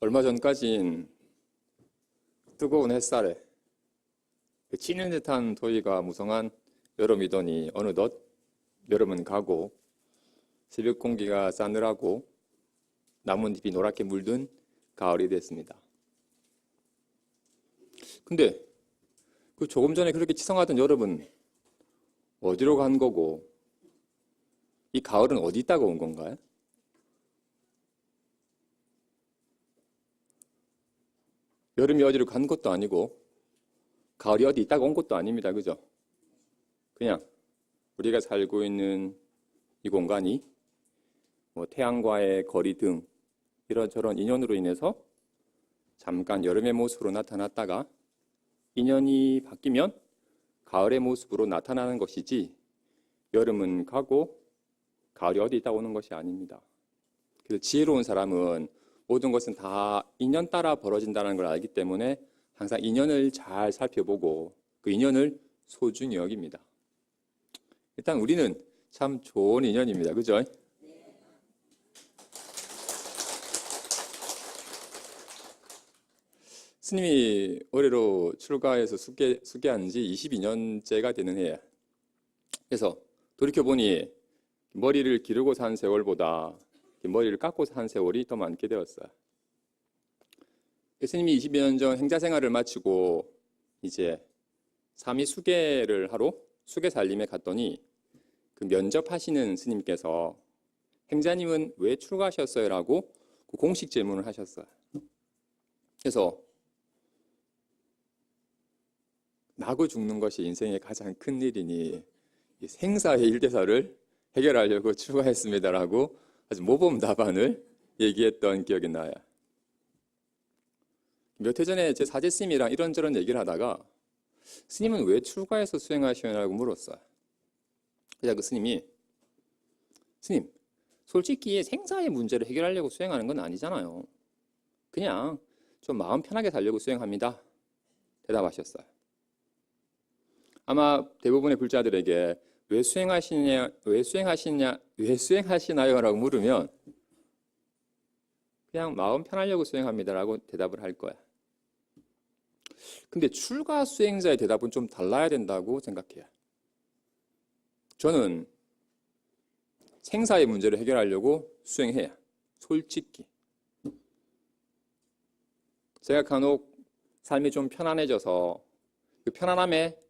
얼마 전까진 뜨거운 햇살에 찌는 듯한 더위가 무성한 여름이더니 어느덧 여름은 가고 새벽 공기가 싸늘하고 나뭇잎이 노랗게 물든 가을이 됐습니다. 근데 그 조금 전에 그렇게 치성하던 여름은 어디로 간 거고 이 가을은 어디 있다가 온 건가요? 여름이 어디로 간 것도 아니고 가을이 어디 있다가 온 것도 아닙니다. 그죠? 그냥 우리가 살고 있는 이 공간이 태양과의 거리 등 이런저런 인연으로 인해서 잠깐 여름의 모습으로 나타났다가 인연이 바뀌면 가을의 모습으로 나타나는 것이지 여름은 가고 가을이 어디 있다 오는 것이 아닙니다. 그래서 지혜로운 사람은 모든 것은 다 인연 따라 벌어진다는 걸 알기 때문에 항상 인연을 잘 살펴보고 그 인연을 소중히 여깁니다. 일단 우리는 참 좋은 인연입니다. 그죠? 스님이 올해로 출가해서 숙계한 지 22년째가 되는 해에 그래서 돌이켜보니 머리를 기르고 산 세월보다 머리를 깎고 산 세월이 더 많게 되었어요. 스님이 22년 전 행자 생활을 마치고 이제 삼위 수계를 하러 수계 살림에 갔더니 그 면접하시는 스님께서 행자님은 왜 출가하셨어요? 라고 그 공식 질문을 하셨어요. 그래서 나고 죽는 것이 인생의 가장 큰 일이니 생사의 일대사를 해결하려고 출가했습니다라고 아주 모범 답안을 얘기했던 기억이 나요. 몇 해 전에 제 사제 스님이랑 이런저런 얘기를 하다가 스님은 왜 출가해서 수행하시냐고 물었어요. 그래서 그 스님이 스님, 솔직히 생사의 문제를 해결하려고 수행하는 건 아니잖아요. 그냥 좀 마음 편하게 살려고 수행합니다. 대답하셨어요. 아마 대부분의 불자들에게 왜 수행하시나요? 라고 물으면 그냥 마음 편하려고 수행합니다라고 대답을 할 거야. 근데 출가 수행자의 대답은 좀 달라야 된다고 생각해요. 저는 생사의 문제를 해결하려고 수행해요. 솔직히. 제가 간혹 삶이 좀 편안해져서 그 편안함에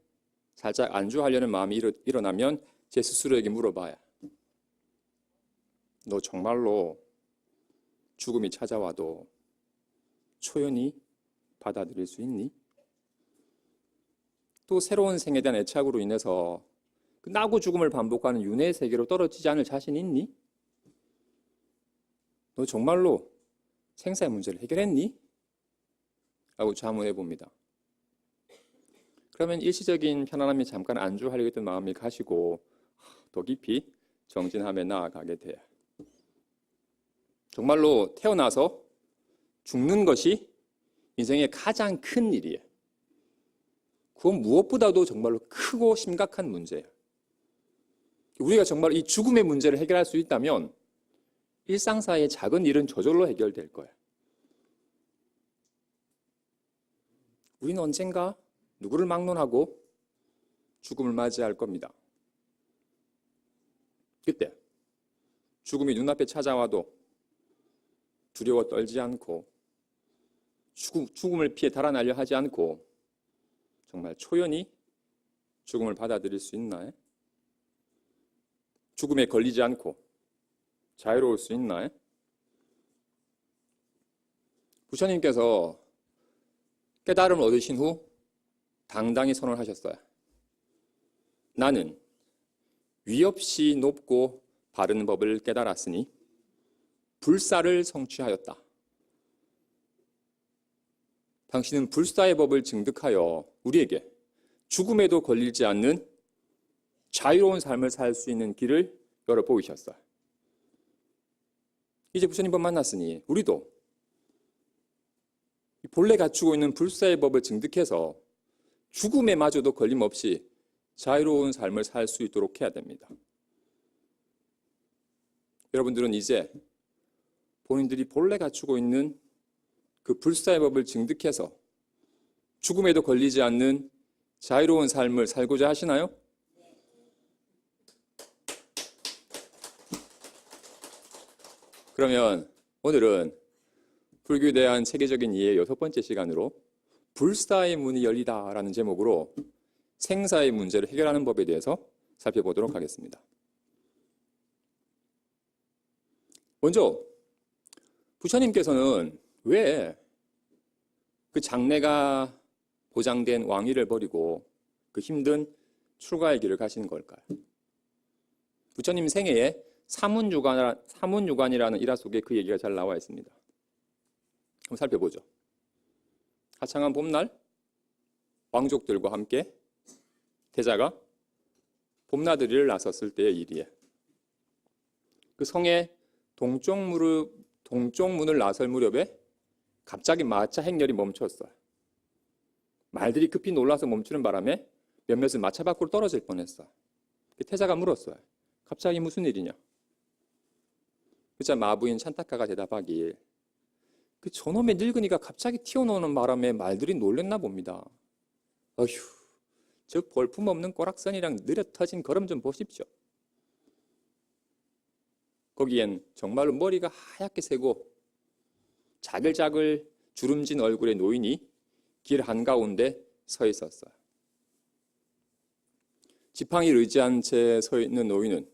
살짝 안주하려는 마음이 일어나면 제 스스로에게 물어봐요. 너 정말로 죽음이 찾아와도 초연히 받아들일 수 있니? 또 새로운 생에 대한 애착으로 인해서 그 나고 죽음을 반복하는 윤회의 세계로 떨어지지 않을 자신 있니? 너 정말로 생사의 문제를 해결했니? 라고 자문해 봅니다. 그러면 일시적인 편안함이 잠깐 안주하려고 했던 마음이 가시고 더 깊이 정진함에 나아가게 돼요. 정말로 태어나서 죽는 것이 인생의 가장 큰 일이에요. 그건 무엇보다도 정말로 크고 심각한 문제예요. 우리가 정말 이 죽음의 문제를 해결할 수 있다면 일상사의 작은 일은 저절로 해결될 거예요. 우리는 언젠가 누구를 막론하고 죽음을 맞이할 겁니다. 그때 죽음이 눈앞에 찾아와도 두려워 떨지 않고 죽음을 피해 달아나려 하지 않고 정말 초연히 죽음을 받아들일 수 있나요? 죽음에 걸리지 않고 자유로울 수 있나요? 부처님께서 깨달음을 얻으신 후 당당히 선언하셨어요. 나는 위 없이 높고 바른 법을 깨달았으니 불사를 성취하였다. 당신은 불사의 법을 증득하여 우리에게 죽음에도 걸리지 않는 자유로운 삶을 살 수 있는 길을 열어 보이셨어요. 이제 부처님 법 만났으니 우리도 본래 갖추고 있는 불사의 법을 증득해서 죽음에 마저도 걸림없이 자유로운 삶을 살 수 있도록 해야 됩니다. 여러분들은 이제 본인들이 본래 갖추고 있는 그 불사의 법을 증득해서 죽음에도 걸리지 않는 자유로운 삶을 살고자 하시나요? 그러면 오늘은 불교에 대한 체계적인 이해 6번째 시간으로 불사의 문이 열리다라는 제목으로 생사의 문제를 해결하는 법에 대해서 살펴보도록 하겠습니다. 먼저 부처님께서는 왜 그 장래가 보장된 왕위를 버리고 그 힘든 출가의 길을 가시는 걸까요? 부처님 생애에 사문유관이라는 일화 속에 그 얘기가 잘 나와 있습니다. 한번 살펴보죠. 화창한 봄날 왕족들과 함께 태자가 봄나들이를 나섰을 때의 일이에요. 그 성의 동쪽문을 나설 무렵에 갑자기 마차 행렬이 멈췄어요. 말들이 급히 놀라서 멈추는 바람에 몇몇은 마차 밖으로 떨어질 뻔했어요. 태자가 물었어요. 갑자기 무슨 일이냐? 그자 마부인 찬타카가 대답하길 그 저놈의 늙은이가 갑자기 튀어나오는 바람에 말들이 놀랬나 봅니다. 어휴, 저 볼품없는 꼬락선이랑 느려 터진 걸음 좀 보십시오. 거기엔 정말로 머리가 하얗게 새고 자글자글 주름진 얼굴의 노인이 길 한가운데 서 있었어요. 지팡이를 의지한 채 서 있는 노인은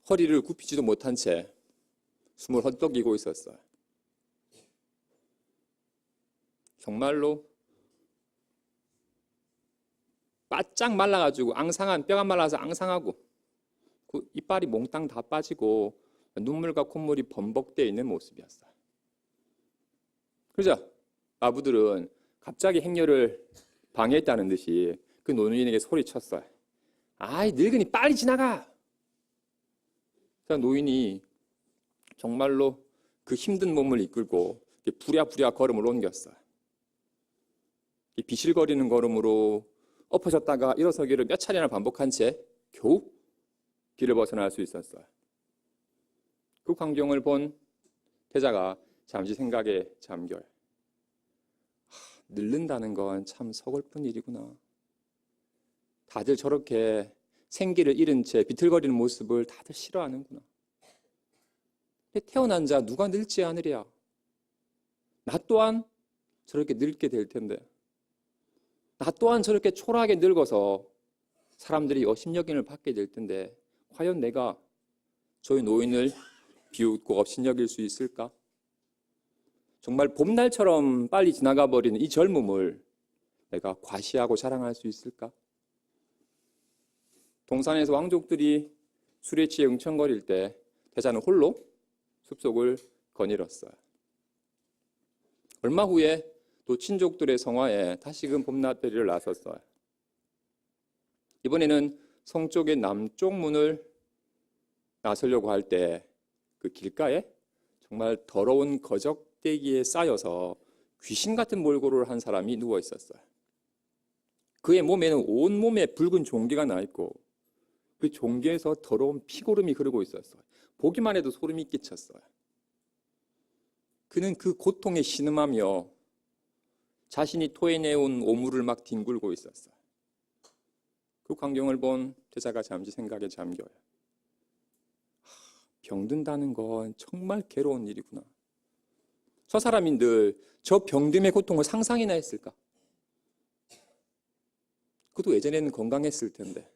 허리를 굽히지도 못한 채 숨을 헐떡이고 있었어요. 정말로 바짝 말라가지고 뼈가 말라서 앙상하고 그 이빨이 몽땅 다 빠지고 눈물과 콧물이 범벅되어 있는 모습이었어요. 그러자 마부들은 갑자기 행렬을 방해했다는 듯이 그 노인에게 소리쳤어요. 아이 늙은이 빨리 지나가! 노인이 정말로 그 힘든 몸을 이끌고 부랴부랴 걸음을 옮겼어요. 비실거리는 걸음으로 엎어졌다가 일어서기를 몇 차례나 반복한 채 겨우 길을 벗어날 수 있었어요. 그 광경을 본 태자가 잠시 생각에 잠겨요. 늙는다는 건 참 서글픈 일이구나. 다들 저렇게 생기를 잃은 채 비틀거리는 모습을 다들 싫어하는구나. 태어난 자 누가 늙지 않으랴. 나 또한 저렇게 늙게 될 텐데. 나 또한 저렇게 초라하게 늙어서 사람들이 여심여김을 받게 될 텐데 과연 내가 저희 노인을 비웃고 업신여길 수 있을까? 정말 봄날처럼 빨리 지나가 버리는 이 젊음을 내가 과시하고 자랑할 수 있을까? 동산에서 왕족들이 술에 취해 응천거릴 때 태자는 홀로 숲속을 거닐었어요. 얼마 후에 또 친족들의 성화에 다시금 봄나들이를 나섰어요. 이번에는 성 쪽의 남쪽 문을 나서려고 할 때 그 길가에 정말 더러운 거적대기에 쌓여서 귀신 같은 몰골을 한 사람이 누워 있었어요. 그의 몸에는 온몸에 붉은 종기가 나 있고 그 종기에서 더러운 피고름이 흐르고 있었어요. 보기만 해도 소름이 끼쳤어요. 그는 그 고통에 신음하며 자신이 토해내온 오물을 막 뒹굴고 있었어요. 그 광경을 본 태자가 잠시 생각에 잠겨요. 병든다는 건 정말 괴로운 일이구나. 저 사람인들 저 병듦의 고통을 상상이나 했을까? 그도 예전에는 건강했을 텐데.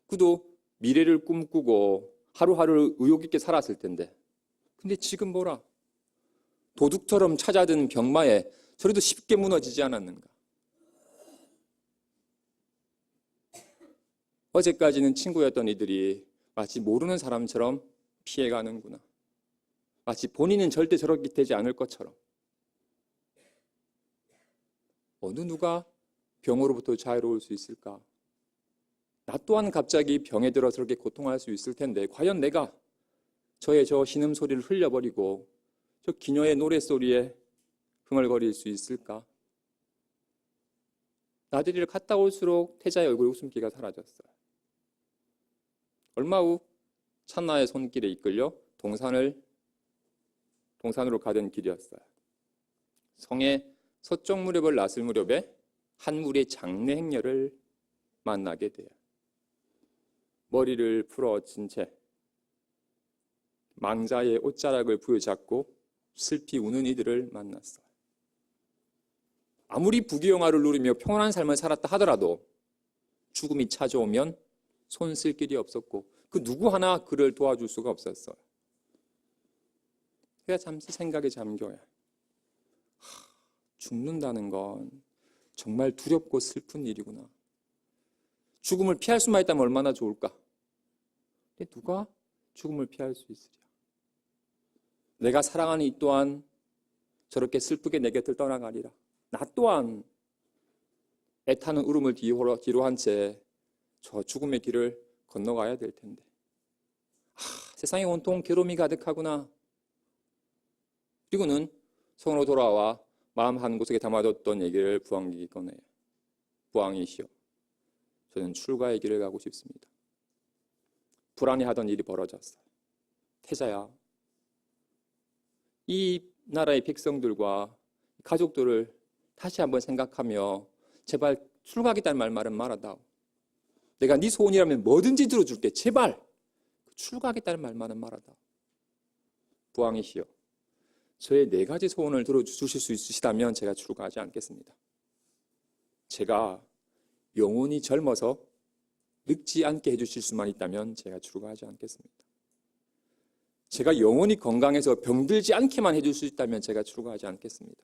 그도 미래를 꿈꾸고 하루하루 의욕 있게 살았을 텐데. 근데 지금 뭐라? 도둑처럼 찾아든 병마에 저래도 쉽게 무너지지 않았는가? 어제까지는 친구였던 이들이 마치 모르는 사람처럼 피해가는구나. 마치 본인은 절대 저렇게 되지 않을 것처럼. 어느 누가 병으로부터 자유로울 수 있을까? 나 또한 갑자기 병에 들어 저렇게 고통할 수 있을 텐데 과연 내가 저의 저 신음소리를 흘려버리고 저 기녀의 노랫소리에 흥얼거릴 수 있을까? 나들이를 갔다 올수록 태자의 얼굴에 웃음기가 사라졌어요. 얼마 후 찬나의 손길에 이끌려 동산으로 가던 길이었어요. 성의 서쪽 무렵을 나설 무렵에 한 무리의 장례 행렬을 만나게 돼요. 머리를 풀어진 채 망자의 옷자락을 부여잡고 슬피 우는 이들을 만났어요. 아무리 부귀영화를 누리며 평온한 삶을 살았다 하더라도 죽음이 찾아오면 손 쓸 길이 없었고 그 누구 하나 그를 도와줄 수가 없었어요. 그가 잠시 생각에 잠겨요. 죽는다는 건 정말 두렵고 슬픈 일이구나. 죽음을 피할 수만 있다면 얼마나 좋을까? 근데 누가 죽음을 피할 수 있으랴? 내가 사랑하는 이 또한 저렇게 슬프게 내 곁을 떠나가리라. 나 또한 애타는 울음을 뒤로 한 채 저 죽음의 길을 건너가야 될 텐데. 세상에 온통 괴로움이 가득하구나. 그리고는 성으로 돌아와 마음 한 곳에 담아뒀던 얘기를 부왕에게 꺼내요. 부왕이시여, 저는 출가의 길을 가고 싶습니다. 불안해하던 일이 벌어졌어요. 태자야, 이 나라의 백성들과 가족들을 다시 한번 생각하며 제발 출가하겠다는 말은 말아다오. 내가 네 소원이라면 뭐든지 들어줄게. 제발 출가하겠다는 말만은 말아다오. 부왕이시여, 저의 4가지 소원을 들어주실 수 있으시다면 제가 출가하지 않겠습니다. 제가 영원히 젊어서 늙지 않게 해주실 수만 있다면 제가 출가하지 않겠습니다. 제가 영원히 건강해서 병들지 않게만 해줄 수 있다면 제가 출가하지 않겠습니다.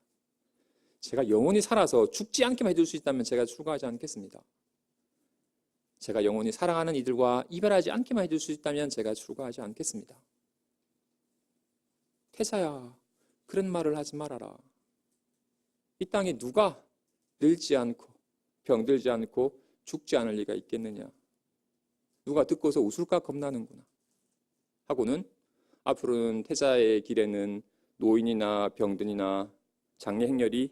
제가 영원히 살아서 죽지 않게만 해줄 수 있다면 제가 출가하지 않겠습니다. 제가 영원히 사랑하는 이들과 이별하지 않게만 해줄 수 있다면 제가 출가하지 않겠습니다. 태자야, 그런 말을 하지 말아라. 이 땅에 누가 늙지 않고 병들지 않고 죽지 않을 리가 있겠느냐. 누가 듣고서 웃을까 겁나는구나. 하고는 앞으로는 태자의 길에는 노인이나 병든이나 장례 행렬이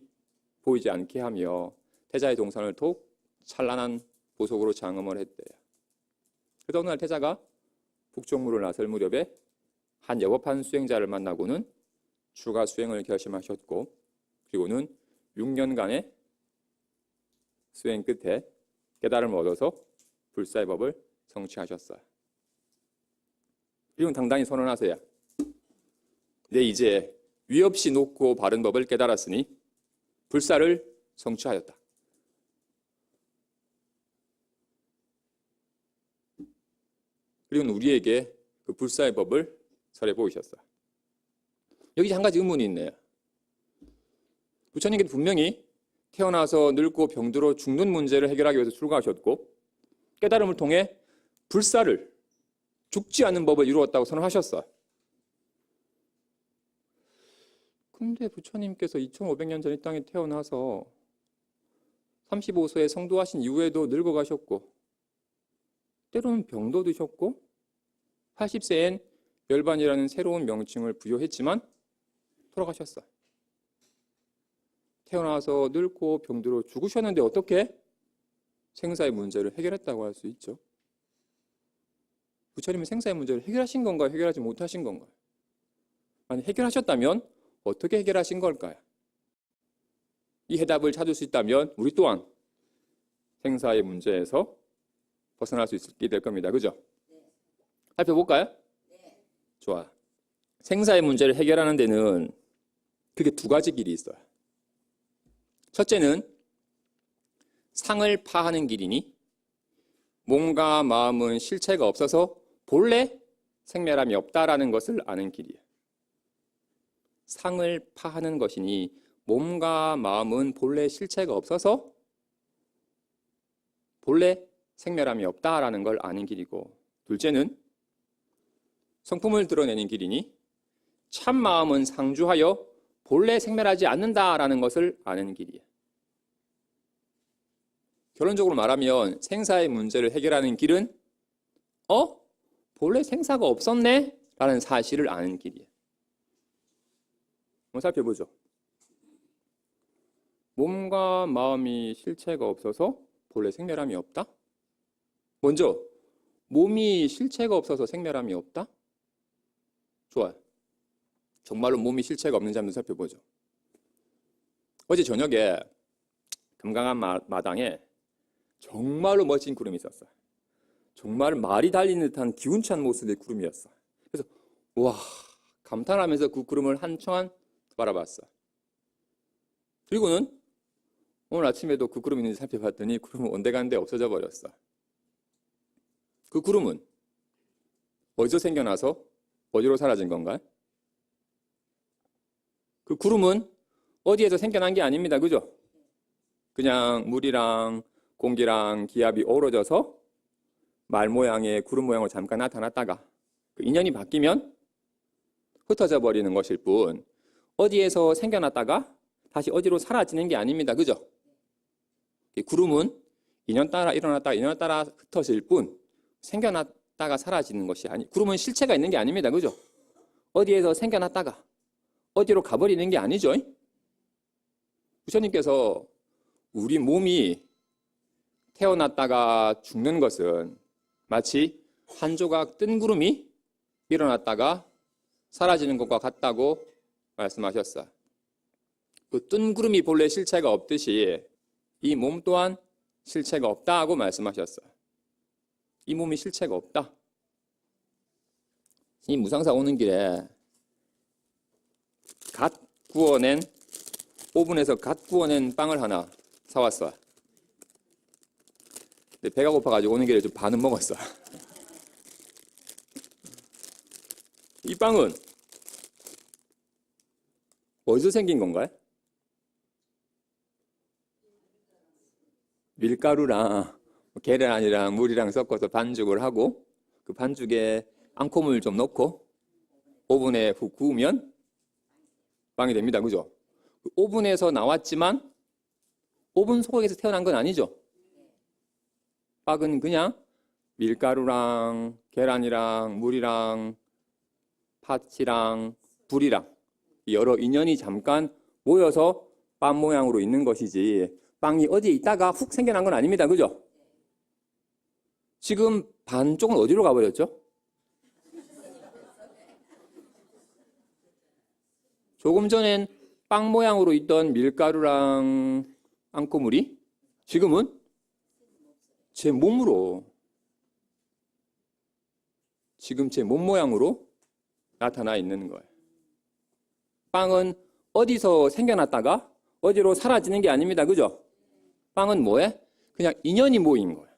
보이지 않게 하며 태자의 동산을 더욱 찬란한 보석으로 장엄을 했대요. 그래서 어느 날 태자가 북쪽무를 나설 무렵에 한 여법한 수행자를 만나고는 출가 수행을 결심하셨고, 그리고는 6년간의 수행 끝에 깨달음을 얻어서 불사의 법을 성취하셨어요. 그리고 당당히 선언하세요. 네, 이제 위 없이 높고 바른 법을 깨달았으니 불사를 성취하였다. 그리고 우리에게 그 불사의 법을 설해 보이셨어요. 여기 한 가지 의문이 있네요. 부처님께서 분명히 태어나서 늙고 병들어 죽는 문제를 해결하기 위해서 출가하셨고 깨달음을 통해 불사를, 죽지 않는 법을 이루었다고 선언하셨어요. 근데 부처님께서 2500년 전 이 땅에 태어나서 35세에 성도하신 이후에도 늙어가셨고 때로는 병도 드셨고 80세엔 열반이라는 새로운 명칭을 부여했지만 돌아가셨어요. 태어나서 늙고 병들어 죽으셨는데 어떻게 생사의 문제를 해결했다고 할 수 있죠? 부처님은 생사의 문제를 해결하신 건가요? 해결하지 못하신 건가요? 만약 해결하셨다면 어떻게 해결하신 걸까요? 이 해답을 찾을 수 있다면 우리 또한 생사의 문제에서 벗어날 수 있게 될 겁니다. 그죠? 살펴볼까요? 좋아. 생사의 문제를 해결하는 데는 크게 2가지 길이 있어요. 첫째는 상을 파하는 길이니 몸과 마음은 실체가 없어서 본래 생멸함이 없다라는 것을 아는 길이에요. 상을 파하는 것이니 몸과 마음은 본래 실체가 없어서 본래 생멸함이 없다라는 걸 아는 길이고, 둘째는 성품을 드러내는 길이니 참 마음은 상주하여 본래 생멸하지 않는다라는 것을 아는 길이에요. 결론적으로 말하면 생사의 문제를 해결하는 길은 본래 생사가 없었네? 라는 사실을 아는 길이에요. 한번 살펴보죠. 몸과 마음이 실체가 없어서 본래 생멸함이 없다? 먼저 몸이 실체가 없어서 생멸함이 없다? 좋아요. 정말로 몸이 실체가 없는지 한번 살펴보죠. 어제 저녁에 금강한 마당에 정말로 멋진 구름이 있었어요. 정말 말이 달리는 듯한 기운찬 모습의 구름이었어요. 그래서 와, 감탄하면서 그 구름을 한동안 바라봤어요. 그리고는 오늘 아침에도 그 구름이 있는지 살펴봤더니 구름은 온데간데 없어져 버렸어. 그 구름은 어디서 생겨나서 어디로 사라진 건가요? 그 구름은 어디에서 생겨난 게 아닙니다. 그죠? 그냥 물이랑 공기랑 기압이 어우러져서 말 모양의 구름 모양으로 잠깐 나타났다가 그 인연이 바뀌면 흩어져 버리는 것일 뿐 어디에서 생겨났다가 다시 어디로 사라지는 게 아닙니다. 그죠? 구름은 인연 따라 일어났다가 인연 따라 흩어질 뿐 생겨났다가 사라지는 것이 구름은 실체가 있는 게 아닙니다. 그죠? 어디에서 생겨났다가 어디로 가버리는 게 아니죠. 부처님께서 우리 몸이 태어났다가 죽는 것은 마치 한 조각 뜬 구름이 일어났다가 사라지는 것과 같다고 말씀하셨어요. 그 뜬 구름이 본래 실체가 없듯이 이 몸 또한 실체가 없다고 말씀하셨어요. 이 몸이 실체가 없다. 이 무상사 오는 길에 오븐에서 갓 구워낸 빵을 하나 사왔어요. 근데 배가 고파가지고 오는 길에 좀 반은 먹었어요. 이 빵은 어디서 생긴 건가요? 밀가루랑 계란이랑 물이랑 섞어서 반죽을 하고 그 반죽에 앙코물 좀 넣고 오븐에 훅 구우면 빵이 됩니다. 그죠? 오븐에서 나왔지만 오븐 속에서 태어난 건 아니죠. 빵은 그냥 밀가루랑 계란이랑 물이랑 팥이랑 불이랑 여러 인연이 잠깐 모여서 빵 모양으로 있는 것이지 빵이 어디에 있다가 훅 생겨난 건 아닙니다. 그죠? 지금 반쪽은 어디로 가버렸죠? 조금 전엔 빵 모양으로 있던 밀가루랑 앙코물이 지금은 제 몸으로 지금 제 몸 모양으로 나타나 있는 거예요. 빵은 어디서 생겨났다가 어디로 사라지는 게 아닙니다. 그죠? 빵은 뭐에? 그냥 인연이 모인 거예요.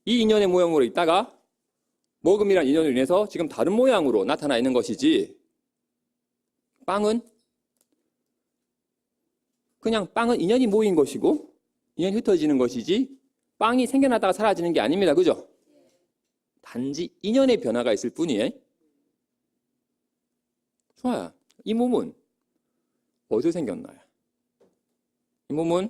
이 인연의 모양으로 있다가 먹음이란 인연으로 인해서 지금 다른 모양으로 나타나 있는 것이지 빵은 그냥 빵은 인연이 모인 것이고 인연이 흩어지는 것이지 빵이 생겨났다가 사라지는 게 아닙니다. 그죠? 단지 인연의 변화가 있을 뿐이에요. 좋아요. 이 몸은 어디서 생겼나요? 이 몸은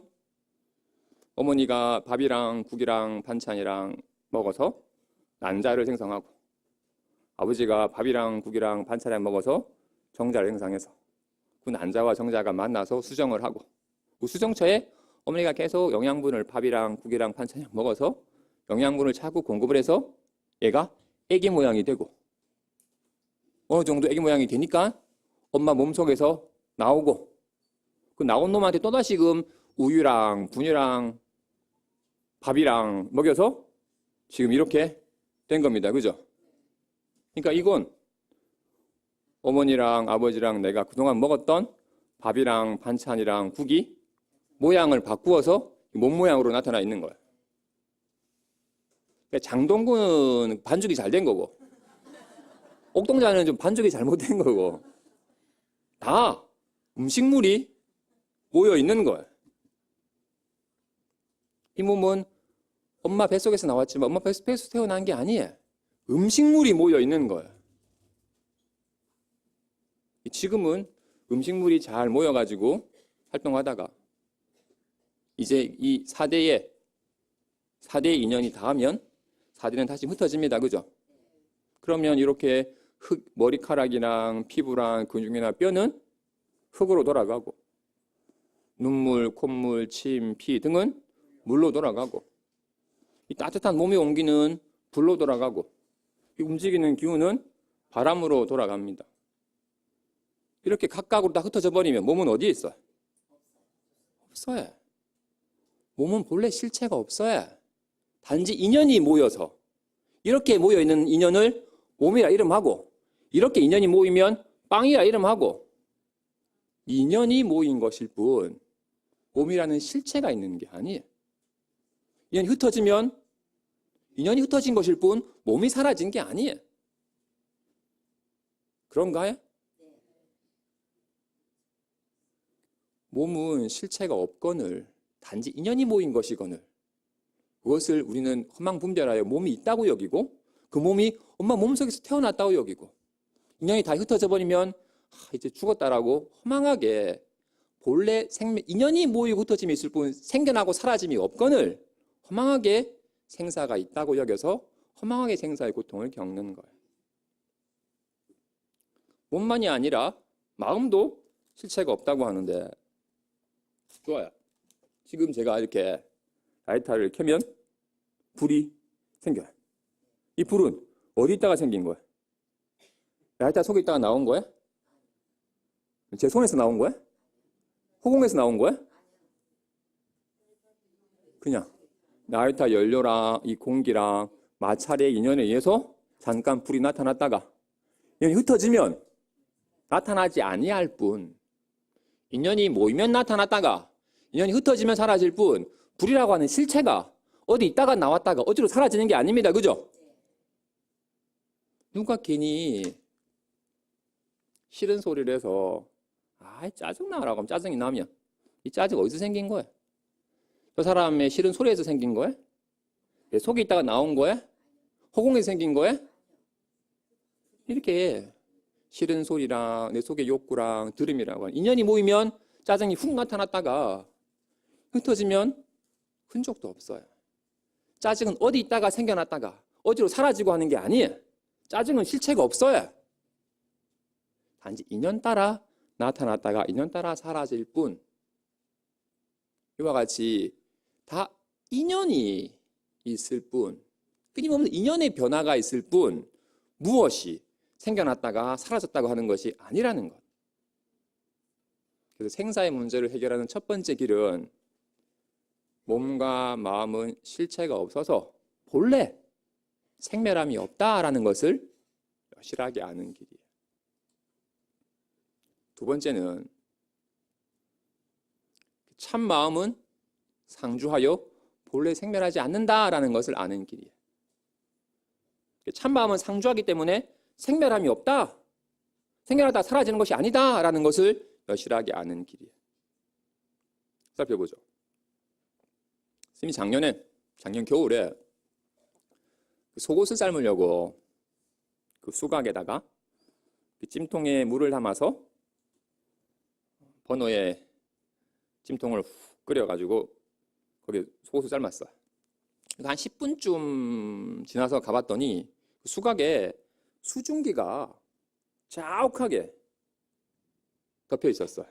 어머니가 밥이랑 국이랑 반찬이랑 먹어서 난자를 생성하고 아버지가 밥이랑 국이랑 반찬이랑 먹어서 정자를 생성해서 그 난자와 정자가 만나서 수정을 하고 그 수정처에 어머니가 계속 영양분을 밥이랑 국이랑 반찬이랑 먹어서 영양분을 자꾸 공급을 해서 얘가 애기 모양이 되고 어느 정도 애기 모양이 되니까 엄마 몸속에서 나오고 그 나온 놈한테 또다시금 우유랑 분유랑 밥이랑 먹여서 지금 이렇게 된 겁니다. 그죠? 그러니까 이건 어머니랑 아버지랑 내가 그동안 먹었던 밥이랑 반찬이랑 국이 모양을 바꾸어서 몸 모양으로 나타나 있는 거예요. 그러니까 장동건은 반죽이 잘 된 거고 옥동자는 좀 반죽이 잘못된 거고 다 음식물이 모여 있는 거예요. 이 몸은 엄마 뱃속에서 나왔지만 엄마 뱃속에서 태어난 게 아니에요. 음식물이 모여 있는 거예요. 지금은 음식물이 잘 모여가지고 활동하다가 이제 이 4대의 인연이 닿으면 4대는 다시 흩어집니다. 그죠? 그러면 이렇게 머리카락이랑 피부랑 근육이나 뼈는 흙으로 돌아가고 눈물, 콧물, 침, 피 등은 물로 돌아가고 이 따뜻한 몸의 온기는 불로 돌아가고 이 움직이는 기운은 바람으로 돌아갑니다. 이렇게 각각으로 다 흩어져 버리면 몸은 어디에 있어? 없어요. 몸은 본래 실체가 없어요. 단지 인연이 모여서 이렇게 모여있는 인연을 몸이라 이름하고 이렇게 인연이 모이면 빵이라 이름하고 인연이 모인 것일 뿐 몸이라는 실체가 있는 게 아니에요. 인연이 흩어진 것일 뿐 몸이 사라진 게 아니에요. 그런가요? 몸은 실체가 없거늘 단지 인연이 모인 것이거늘 그것을 우리는 허망분별하여 몸이 있다고 여기고 그 몸이 엄마 몸속에서 태어났다고 여기고 인연이 다 흩어져 버리면 이제 죽었다라고 허망하게 본래 인연이 모이고 흩어짐이 있을 뿐 생겨나고 사라짐이 없거늘 허망하게 생사가 있다고 여겨서 허망하게 생사의 고통을 겪는 거예요. 몸만이 아니라 마음도 실체가 없다고 하는데 좋아요. 지금 제가 이렇게 라이터를 켜면 불이 생겨요. 이 불은 어디 있다가 생긴 거예요? 라이터 속에 있다가 나온 거예요? 제 손에서 나온 거예요? 허공에서 나온 거예요? 그냥 라이터 연료랑 이 공기랑 마찰의 인연에 의해서 잠깐 불이 나타났다가 인연이 흩어지면 나타나지 아니할 뿐 인연이 모이면 나타났다가 인연이 흩어지면 사라질 뿐 불이라고 하는 실체가 어디 있다가 나왔다가 어디로 사라지는 게 아닙니다. 그죠? 누가 괜히 싫은 소리를 해서 짜증나라고 하면 짜증이 나면 이 짜증 어디서 생긴 거야? 저 사람의 싫은 소리에서 생긴 거야? 내 속에 있다가 나온 거야? 허공에서 생긴 거야? 이렇게 싫은 소리랑 내 속의 욕구랑 들음이라고 하는 인연이 모이면 짜증이 훅 나타났다가 흩어지면 흔적도 없어요. 짜증은 어디 있다가 생겨났다가 어디로 사라지고 하는 게 아니에요. 짜증은 실체가 없어요. 단지 인연 따라 나타났다가 인연 따라 사라질 뿐 이와 같이 다 인연이 있을 뿐 끊임없는 인연의 변화가 있을 뿐 무엇이 생겨났다가 사라졌다고 하는 것이 아니라는 것. 그래서 생사의 문제를 해결하는 첫 번째 길은 몸과 마음은 실체가 없어서 본래 생멸함이 없다라는 것을 여실하게 아는 길이에요. 두 번째는 참 마음은 상주하여 본래 생멸하지 않는다라는 것을 아는 길이에요. 참 마음은 상주하기 때문에 생멸함이 없다, 생멸하다 사라지는 것이 아니다라는 것을 여실하게 아는 길이에요. 살펴보죠. 선생님이 작년 겨울에 속옷을 삶으려고 그 수각에다가 그 찜통에 물을 담아서 버너에 찜통을 훅 끓여가지고 거기에 속옷을 삶았어요. 한 10분쯤 지나서 가봤더니 그 수각에 수증기가 자욱하게 덮여 있었어요.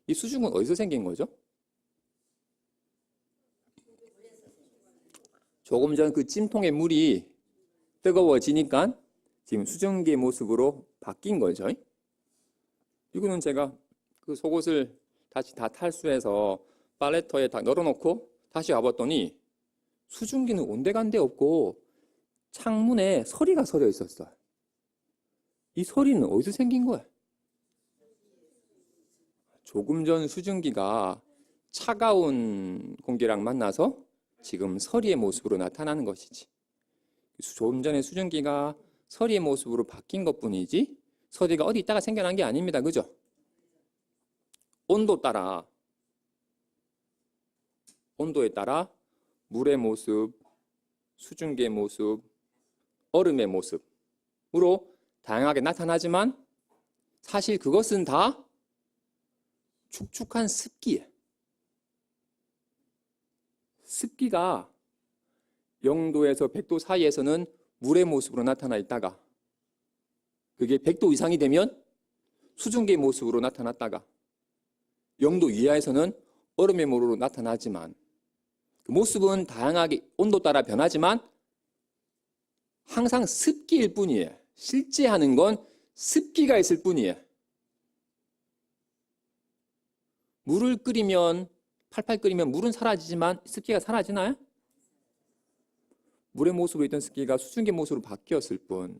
이 수증은 어디서 생긴 거죠? 조금 전 그 찜통의 물이 뜨거워지니까 지금 수증기의 모습으로 바뀐 거죠. 이거는 제가 그 속옷을 다시 다 탈수해서 빨래터에 다 널어놓고 다시 와봤더니 수증기는 온데간데 없고 창문에 서리가 서려 있었어요. 이 서리는 어디서 생긴 거야? 조금 전 수증기가 차가운 공기랑 만나서 지금 서리의 모습으로 나타나는 것이지. 조금 전에 수증기가 서리의 모습으로 바뀐 것뿐이지 서리가 어디 있다가 생겨난 게 아닙니다. 그죠? 온도에 따라 물의 모습, 수증기의 모습, 얼음의 모습으로 다양하게 나타나지만 사실 그것은 다 축축한 습기예요. 습기가 0도에서 100도 사이에서는 물의 모습으로 나타나 있다가 그게 100도 이상이 되면 수증기의 모습으로 나타났다가 0도 이하에서는 얼음의 모습으로 나타나지만 그 모습은 다양하게 온도 따라 변하지만 항상 습기일 뿐이에요. 실제 하는 건 습기가 있을 뿐이에요. 물을 끓이면 팔팔 끓이면 물은 사라지지만 습기가 사라지나요? 물의 모습으로 있던 습기가 수증기 모습으로 바뀌었을 뿐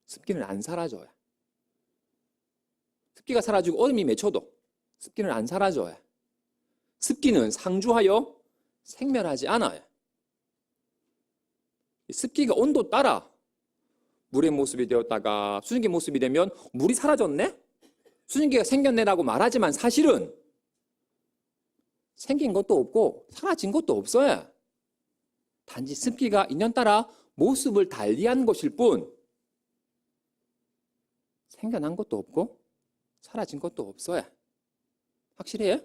습기는 안 사라져요. 습기가 사라지고 얼음이 맺혀도 습기는 안 사라져요. 습기는 상주하여 생멸하지 않아요. 습기가 온도 따라 물의 모습이 되었다가 수증기 모습이 되면 물이 사라졌네? 수증기가 생겼네라고 말하지만 사실은 생긴 것도 없고 사라진 것도 없어요. 단지 습기가 인연 따라 모습을 달리한 것일 뿐 생겨난 것도 없고 사라진 것도 없어요. 확실해요?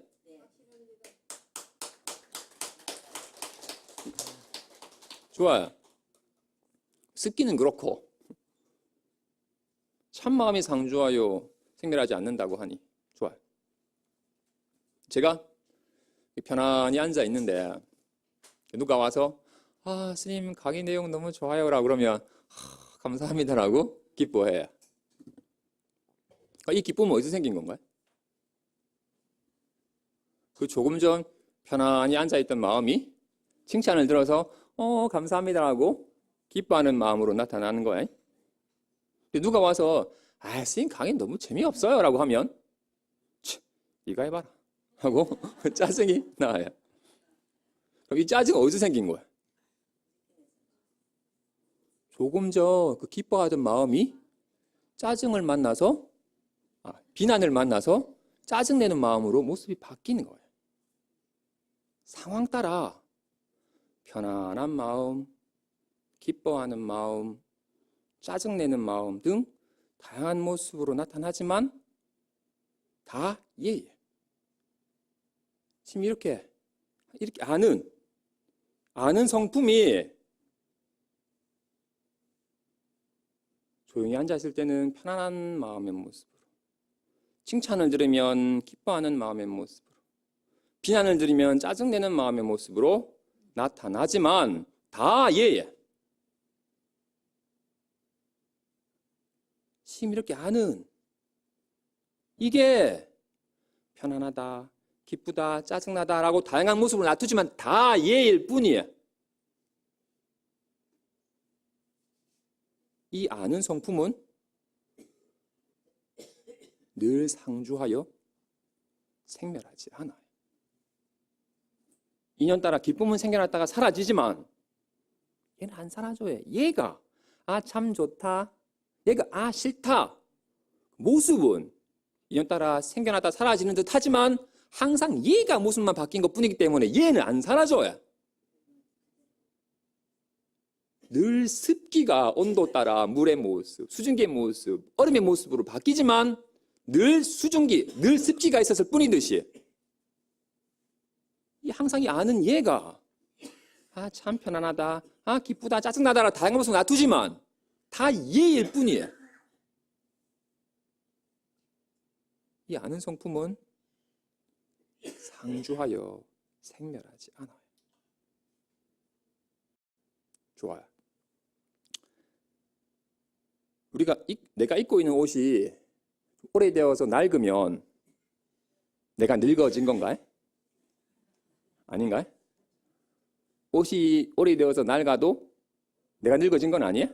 좋아요. 습기는 그렇고 참마음이 상주하여 생멸하지 않는다고 하니 좋아요. 제가 편안히 앉아 있는데 누가 와서 스님 강의 내용 너무 좋아요라고 그러면 감사합니다라고 기뻐해요. 이 기쁨은 어디서 생긴 건가요? 그 조금 전 편안히 앉아있던 마음이 칭찬을 들어서 감사합니다라고 기뻐하는 마음으로 나타나는 거예요. 누가 와서 스님 강의 너무 재미없어요 라고 하면 네가 해봐라 하고 짜증이 나와요. 그럼 이 짜증은 어디서 생긴 거야? 조금 전 그 기뻐하던 마음이 짜증을 만나서 비난을 만나서 짜증내는 마음으로 모습이 바뀌는 거예요. 상황 따라 편안한 마음, 기뻐하는 마음, 짜증내는 마음 등 다양한 모습으로 나타나지만 다 예예요. 지금 이렇게 아는 성품이 조용히 앉아있을 때는 편안한 마음의 모습으로, 칭찬을 들으면 기뻐하는 마음의 모습으로, 비난을 들으면 짜증내는 마음의 모습으로 나타나지만 다 예예. 지금 이렇게 아는 이게 편안하다, 기쁘다, 짜증나다라고 다양한 모습을 놔두지만 다 예일 뿐이에요. 이 아는 성품은 늘 상주하여 생멸하지 않아요. 인연 따라 기쁨은 생겨났다가 사라지지만 얘는 안 사라져요. 얘가 참 좋다, 얘가 싫다. 모습은 인연 따라 생겨났다 사라지는 듯 하지만 항상 얘가 모습만 바뀐 것 뿐이기 때문에 얘는 안 사라져요. 늘 습기가 온도 따라 물의 모습, 수증기의 모습, 얼음의 모습으로 바뀌지만 늘 습기가 있었을 뿐이듯이 항상 이 아는 얘가 참 편안하다, 기쁘다, 짜증나다라 다양한 모습을 놔두지만 다 얘일 뿐이에요. 이 아는 성품은 상주하여 생멸하지 않아요. 좋아요. 내가 입고 있는 옷이 오래되어서 낡으면 내가 늙어진 건가요? 아닌가요? 옷이 오래되어서 낡아도 내가 늙어진 건 아니에요?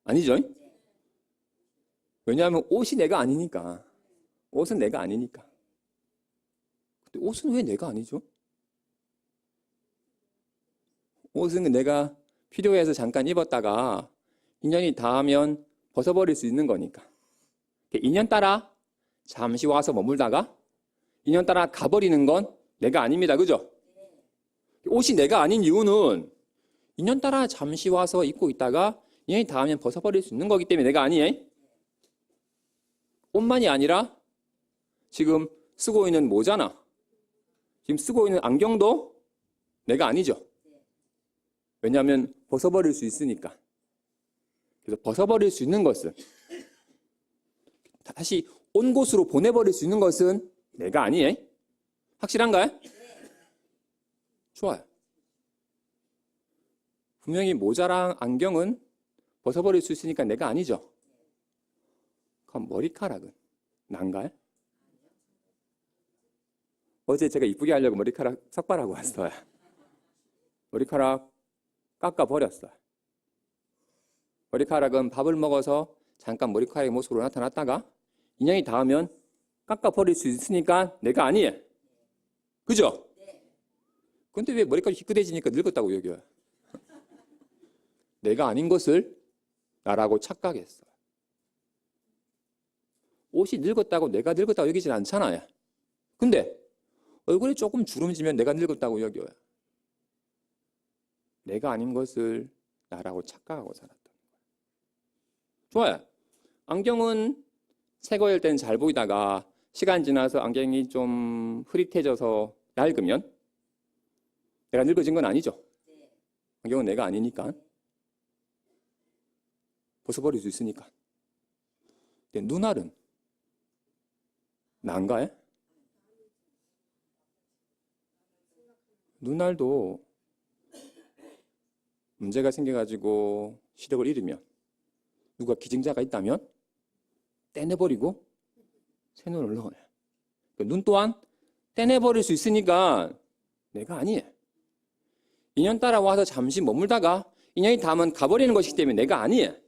아니죠? 왜냐하면 옷이 내가 아니니까. 옷은 내가 아니니까. 근데 옷은 왜 내가 아니죠? 옷은 내가 필요해서 잠깐 입었다가 인연이 닿으면 벗어버릴 수 있는 거니까. 인연 따라 잠시 와서 머물다가 인연 따라 가버리는 건 내가 아닙니다. 그죠? 옷이 내가 아닌 이유는 인연 따라 잠시 와서 입고 있다가 인연이 닿으면 벗어버릴 수 있는 거기 때문에 내가 아니에요. 옷만이 아니라 지금 쓰고 있는 모자나 지금 쓰고 있는 안경도 내가 아니죠. 왜냐하면 벗어버릴 수 있으니까. 그래서 벗어버릴 수 있는 것은, 다시 온 곳으로 보내버릴 수 있는 것은 내가 아니에요. 확실한가요? 좋아요. 분명히 모자랑 안경은 벗어버릴 수 있으니까 내가 아니죠. 그럼 머리카락은 난가요? 어제 제가 이쁘게 하려고 머리카락 삭발하고 왔어요. 머리카락 깎아버렸어요. 머리카락은 밥을 먹어서 잠깐 머리카락의 모습으로 나타났다가 인연이 닿으면 깎아버릴 수 있으니까 내가 아니에요. 그죠? 근데 왜 머리카락이 희끗해지니까 늙었다고 여겨요? 내가 아닌 것을 나라고 착각했어요. 옷이 늙었다고 내가 늙었다고 여기진 않잖아요. 근데 얼굴이 조금 주름지면 내가 늙었다고 여겨요. 내가 아닌 것을 나라고 착각하고 살았던 거예요. 좋아요. 안경은 새 거일 때는 잘 보이다가 시간 지나서 안경이 좀 흐릿해져서 얇으면 내가 늙어진 건 아니죠. 안경은 내가 아니니까. 벗어버릴 수 있으니까. 근데 눈알은 난가요? 눈알도 문제가 생겨가지고 시력을 잃으면 누가 기증자가 있다면 떼내버리고 새 눈을 넣어요. 눈 또한 떼내버릴 수 있으니까 내가 아니에요. 인연 따라 와서 잠시 머물다가 인연이 닿으면 가버리는 것이기 때문에 내가 아니에요.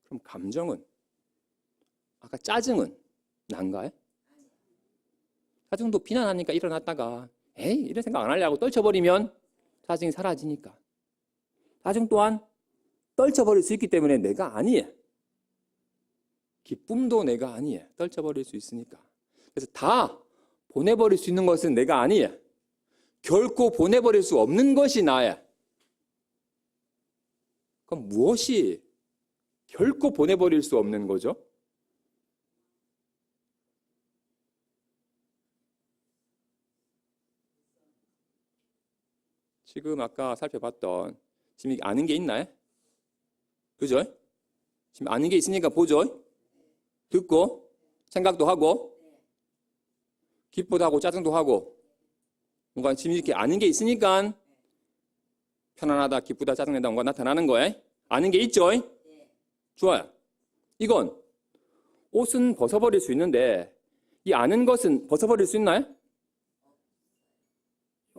그럼 감정은? 아까 짜증은 난가요? 짜증도 비난하니까 일어났다가 에이 이런 생각 안 하려고 떨쳐버리면 짜증이 사라지니까. 짜증 또한 떨쳐버릴 수 있기 때문에 내가 아니에요. 기쁨도 내가 아니에요. 떨쳐버릴 수 있으니까. 그래서 다 보내버릴 수 있는 것은 내가 아니에요. 결코 보내버릴 수 없는 것이 나예요. 그럼 무엇이 결코 보내버릴 수 없는 거죠? 지금 아까 살펴봤던 지금 아는 게 있나요? 그죠? 지금 아는 게 있으니까 보죠? 듣고 생각도 하고 기쁘도 하고 짜증도 하고 뭔가 지금 이렇게 아는 게 있으니까 편안하다, 기쁘다, 짜증낸다 뭔가 나타나는 거예요. 아는 게 있죠? 좋아요. 이건 옷은 벗어버릴 수 있는데 이 아는 것은 벗어버릴 수 있나요?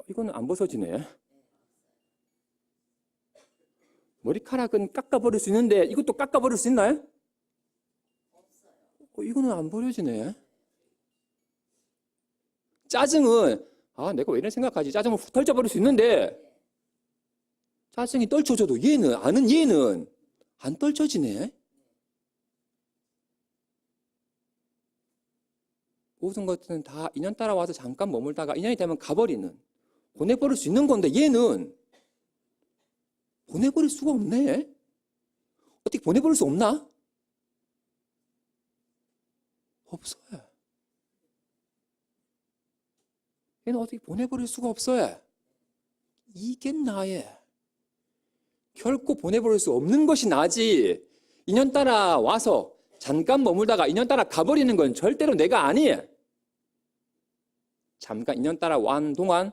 이거는 안 벗어지네. 머리카락은 깎아버릴 수 있는데 이것도 깎아버릴 수 있나요? 이거는 안 버려지네. 짜증은 내가 왜 이런 생각하지? 짜증을 훅 털쳐버릴 수 있는데 짜증이 떨쳐져도 아는 얘는 안 떨쳐지네. 모든 것들은 다 인연 따라와서 잠깐 머물다가 인연이 되면 가버리는, 보내버릴 수 있는 건데 얘는 보내버릴 수가 없네. 어떻게 보내버릴 수 없나? 없어요. 얘는 어떻게 보내버릴 수가 없어요. 이게 나의. 결코 보내버릴 수 없는 것이 나지. 인연 따라 와서 잠깐 머물다가 인연 따라 가버리는 건 절대로 내가 아니에요. 잠깐 인연 따라 완 동안,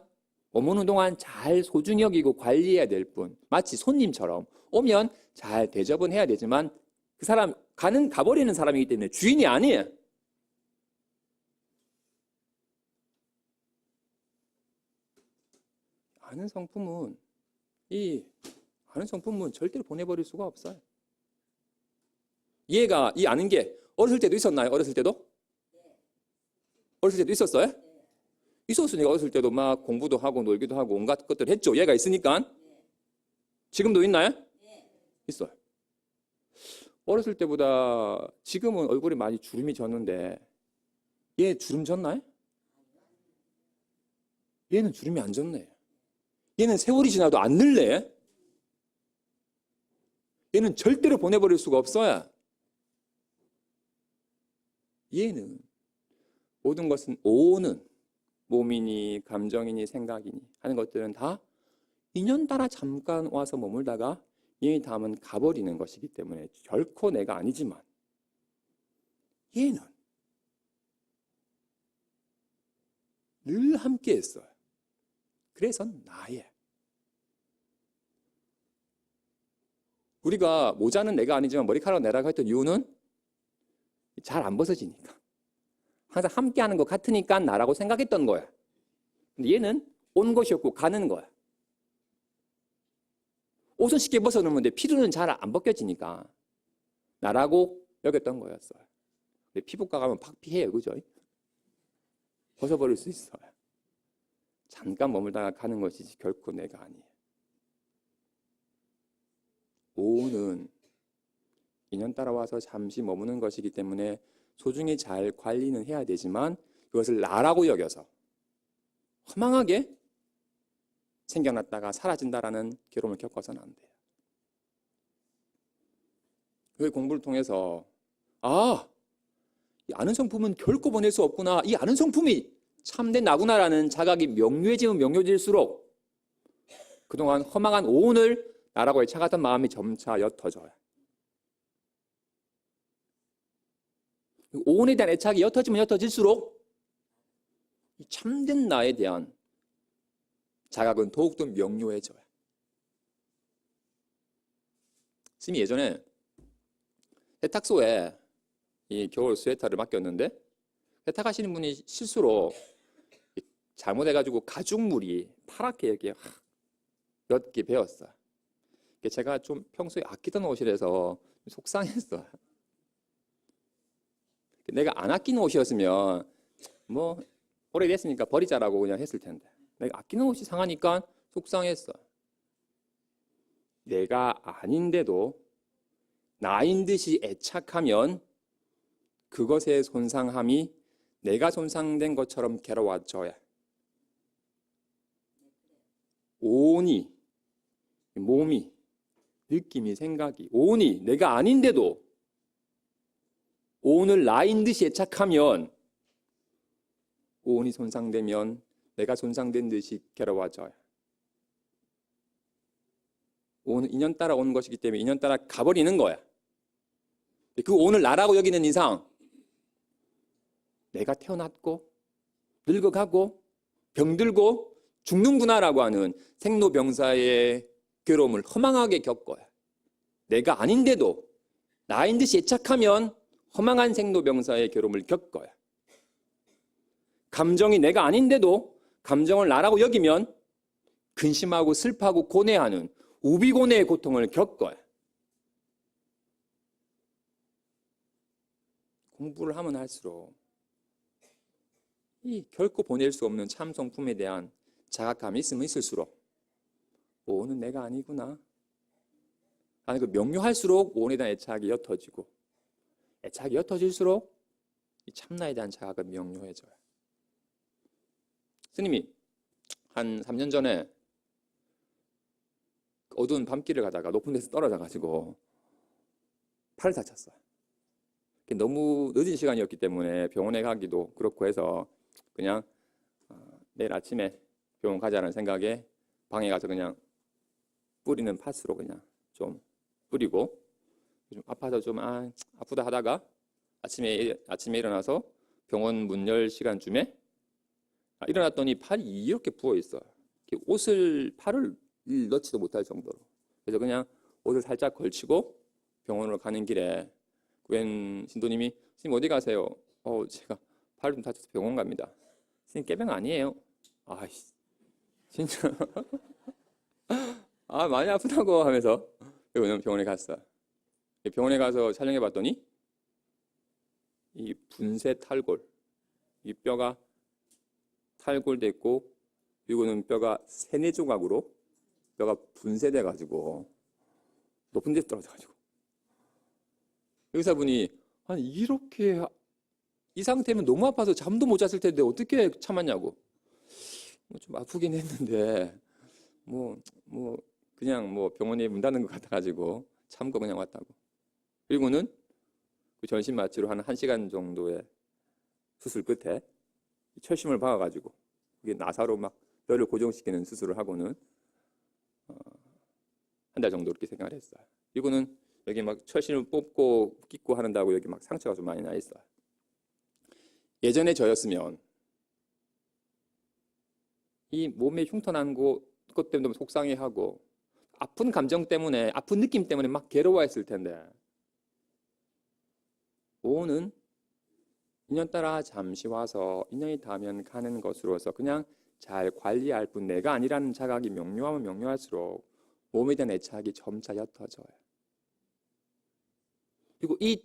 머무는 동안 잘 소중히 여기고 관리해야 될 뿐. 마치 손님처럼 오면 잘 대접은 해야 되지만 그 사람 가버리는 사람이기 때문에 주인이 아니에요. 아는 성품은 절대로 보내버릴 수가 없어요. 이 아는 게 어렸을 때도 있었나요? 어렸을 때도? 어렸을 때도 있었어요? 있었으니까 어렸을 때도 막 공부도 하고 놀기도 하고 온갖 것들 했죠. 얘가 있으니까. 지금도 있나요? 있어요. 어렸을 때보다 지금은 얼굴이 많이 주름이 졌는데 얘 주름 졌나요? 얘는 주름이 안 졌네. 얘는 세월이 지나도 안 늘래. 얘는 절대로 보내버릴 수가 없어요. 얘는 모든 것은 오는 몸이니 감정이니 생각이니 하는 것들은 다 인연 따라 잠깐 와서 머물다가 인연이 닿으면 가버리는 것이기 때문에 결코 내가 아니지만 얘는 늘 함께 했어요. 그래서 나의. 우리가 모자는 내가 아니지만 머리카락 내라고 했던 이유는 잘 안 벗어지니까. 항상 함께하는 것 같으니까 나라고 생각했던 거야. 근데 얘는 온 것이 없고 가는 거야. 옷은 쉽게 벗어놓으면 피부는 잘 안 벗겨지니까 나라고 여겼던 거였어요. 근데 피부과 가면 박피해요, 그죠? 벗어버릴 수 있어요. 잠깐 머물다가 가는 것이지 결코 내가 아니에요. 오는 인연 따라와서 잠시 머무는 것이기 때문에 소중히 잘 관리는 해야 되지만 그것을 나라고 여겨서 허망하게 생겨났다가 사라진다라는 괴로움을 겪어서는 안 돼요. 그 공부를 통해서 이 아는 성품은 결코 보낼 수 없구나. 이 아는 성품이 참된 나구나라는 자각이 명료해지면 명료해질수록 그동안 허망한 오온을 나라고 애착하던 마음이 점차 옅어져요. 오온에 대한 애착이 옅어지면 옅어질수록 이 참된 나에 대한 자각은 더욱더 명료해져요. 스님이 예전에 세탁소에 이 겨울 스웨터를 맡겼는데 세탁하시는 분이 실수로 잘못해가지고 가죽물이 파랗게 여기에 옅게 배었어요. 제가 좀 평소에 아끼던 옷이라서 속상했어요. 내가 안 아끼는 옷이었으면 뭐 오래됐으니까 버리자라고 그냥 했을 텐데 내가 아끼는 옷이 상하니까 속상했어. 내가 아닌데도 나인 듯이 애착하면 그것의 손상함이 내가 손상된 것처럼 괴로워져야 온이 몸이 느낌이 생각이 온이 내가 아닌데도 온을 나인 듯이 애착하면 온이 손상되면 내가 손상된 듯이 괴로워져요. 온은 인연 따라 온 것이기 때문에 인연 따라 가버리는 거야. 그 온을 나라고 여기는 이상 내가 태어났고 늙어가고 병들고 죽는구나라고 하는 생로병사의 괴로움을 허망하게 겪어요. 내가 아닌데도 나인 듯이 애착하면 허망한 생로병사의 괴로움을 겪어요. 감정이 내가 아닌데도 감정을 나라고 여기면 근심하고 슬퍼하고 고뇌하는 우비고뇌의 고통을 겪어요. 공부를 하면 할수록 이 결코 보낼 수 없는 참 성품에 대한 자각감이 있으면 있을수록 오는 내가 아니구나. 아니 그 명료할수록 오온에 대한 애착이 옅어지고 애착이 옅어질수록 이 참나에 대한 자각은 명료해져요. 스님이 한 3년 전에 어두운 밤길을 가다가 높은 데서 떨어져가지고 팔을 다쳤어요. 너무 늦은 시간이었기 때문에 병원에 가기도 그렇고 해서 그냥 내일 아침에 병원 가자는 생각에 방에 가서 그냥 뿌리는 팥으로 그냥 좀 뿌리고 좀 아파서 좀 아프다 하다가 아침에 일어나서 병원 문 열 시간쯤에 일어났더니 팔이 이렇게 부어 있어요. 팔을 넣지도 못할 정도로. 그래서 그냥 옷을 살짝 걸치고 병원으로 가는 길에 웬 신도님이 스님 어디 가세요? 제가 팔 좀 다쳐서 병원 갑니다. 스님 깨병 아니에요? 아이씨 진짜 많이 아프다고 하면서 병원에 갔어요. 병원에 가서 촬영해 봤더니 이 분쇄 탈골 이 뼈가 탈골됐고 이거는 뼈가 세네 조각으로 뼈가 분쇄돼 가지고 높은 데서 떨어져 가지고 의사분이 아니 이렇게 이 상태면 너무 아파서 잠도 못 잤을 텐데 어떻게 참았냐고. 좀 아프긴 했는데 그냥 병원에 문 닫는 것 같아가지고 참고 그냥 왔다고. 그리고는 그 전신 마취로 한 1시간 정도의 수술 끝에 철심을 박아가지고 이게 나사로 막 뼈를 고정시키는 수술을 하고는 한 달 정도 이렇게 생활을 했어요. 그리고는 여기 막 철심을 뽑고 끼고 하는다고 여기 막 상처가 좀 많이 나 있어요. 예전에 저였으면 이 몸에 흉터난 것 때문에 속상해하고 아픈 감정 때문에 아픈 느낌 때문에 막 괴로워했을 텐데 오는 인연 따라 잠시 와서 인연이 닿으면 가는 것으로서 그냥 잘 관리할 뿐 내가 아니라는 자각이 명료하면 명료할수록 몸에 대한 애착이 점차 옅어져요. 그리고 이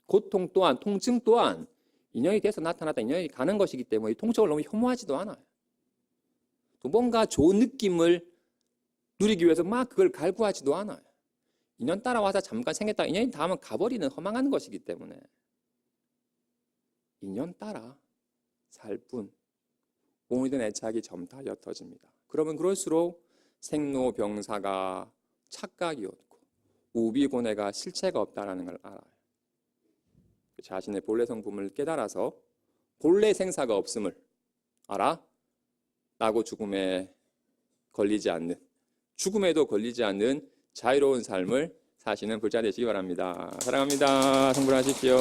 고통 또한, 통증 또한 인연이 돼서 나타났다, 인연이 가는 것이기 때문에 이 통증을 너무 혐오하지도 않아요. 또 뭔가 좋은 느낌을 누리기 위해서 막 그걸 갈구하지도 않아요. 인연 따라와서 잠깐 생겼다가 인연이 닿으면 가버리는 허망한 것이기 때문에 인연 따라 살 뿐 몸에 대한 애착이 점차 옅어집니다. 그러면 그럴수록 생로병사가 착각이었고 우비고뇌가 실체가 없다는 걸 알아요. 자신의 본래 성품을 깨달아서 본래 생사가 없음을 알아 라고 죽음에 걸리지 않는, 죽음에도 걸리지 않는 자유로운 삶을 사시는 불자 되시기 바랍니다. 사랑합니다. 성불하십시오.